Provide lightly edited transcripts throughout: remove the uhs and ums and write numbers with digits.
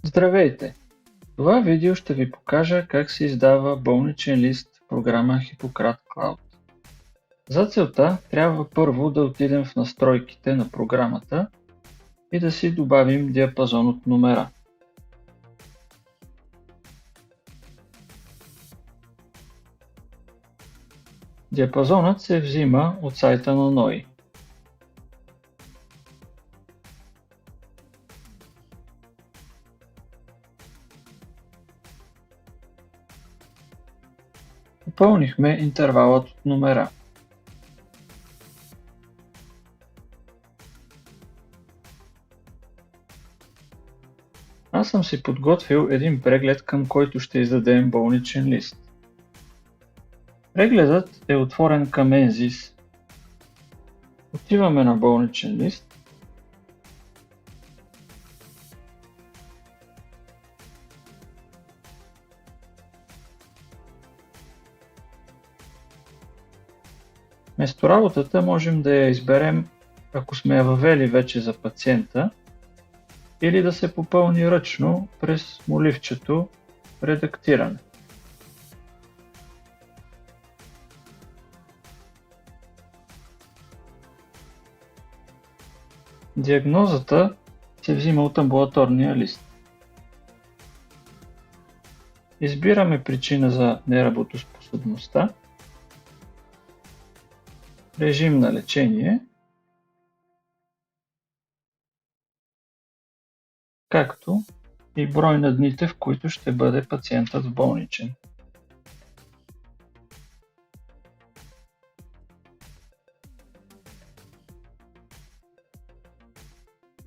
Здравейте! В това видео ще ви покажа как се издава болничен лист в програма Hippocrat Cloud. За целта трябва първо да отидем в настройките на програмата и да си добавим диапазон от номера. Диапазонът се взима от сайта на NOI. Попълнихме интервалът от номера. Аз съм си подготвил един преглед, към който ще издадем болничен лист. Прегледът е отворен към NZIS. Отиваме на болничен лист. Местоработата можем да я изберем, ако сме я въвели вече за пациента, или да се попълни ръчно през моливчето "Редактиране". Диагнозата се взима от амбулаторния лист. Избираме причина за неработоспособността, режим на лечение, както и брой на дните, в които ще бъде пациентът болничен.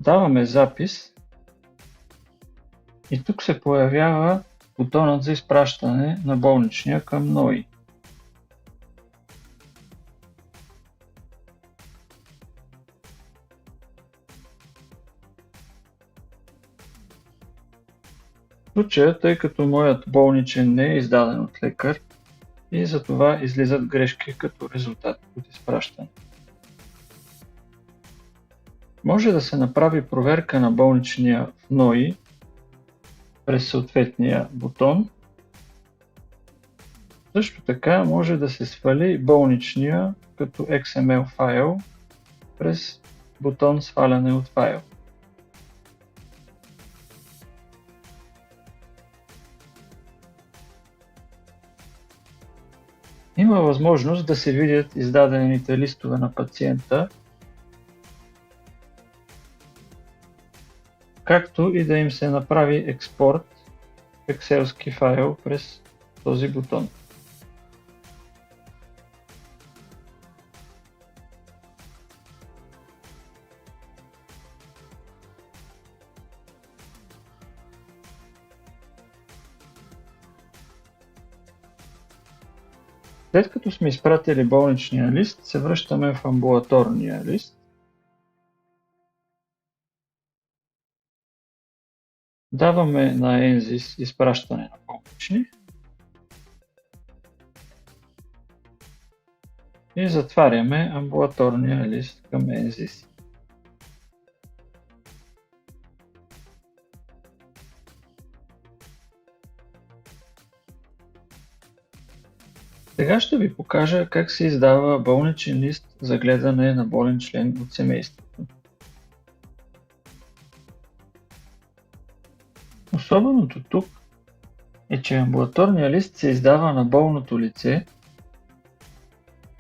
Даваме запис и тук се появява бутонът за изпращане на болничния към NOI. В случая, тъй като моят болничен не е издаден от лекар и затова излизат грешки като резултат от изпращане. Може да се направи проверка на болничния в NOI през съответния бутон. Също така може да се свали болничния като XML файл през бутон "Сваляне от файл". Има възможност да се видят издадените листове на пациента, както и да им се направи експорт в екселски файл през този бутон. След като сме изпратили болничния лист, се връщаме в амбулаторния лист. Даваме на NZIS изпращане на болнични и затваряме амбулаторния лист към NZIS. Сега ще ви покажа как се издава болничен лист за гледане на болен член от семейството. Особеното тук е, че амбулаторният лист се издава на болното лице,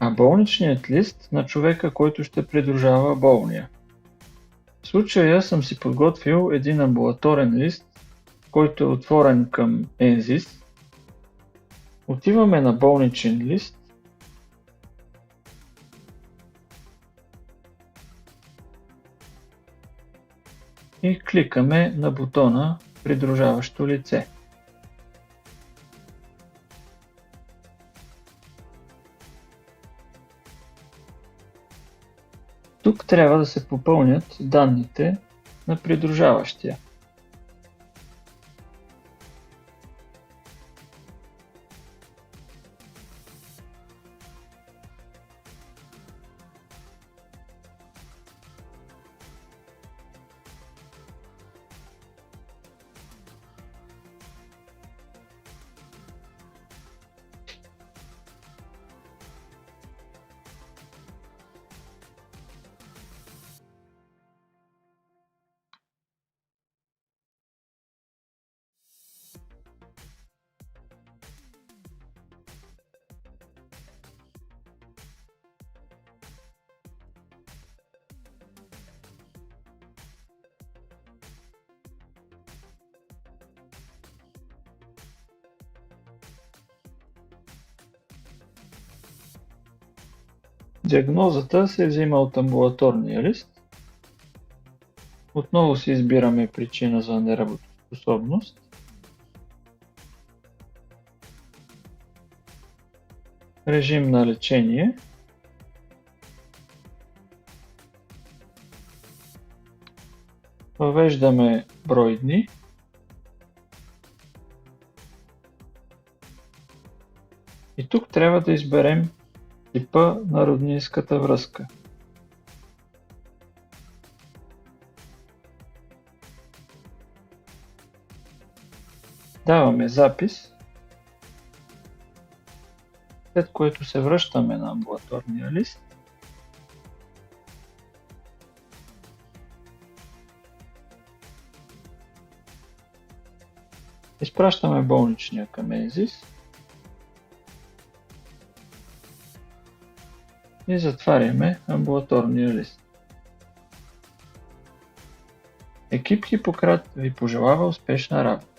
а болничният лист на човека, който ще придружава болния. В случая съм си подготвил един амбулаторен лист, който е отворен към NZIS. Отиваме на болничен лист и кликаме на бутона "Придружаващо лице". Тук трябва да се попълнят данните на придружаващия. Диагнозата се взима от амбулаторния лист. Отново си избираме причина за неработоспособност. Режим на лечение. Въвеждаме брой дни. И тук трябва да изберем типа на роднинската връзка. Даваме запис, след което се връщаме на амбулаторния лист. Изпращаме болничния към ЕНЗИС и затваряме амбулаторния лист. Екип Хипократ ви пожелава успешна работа!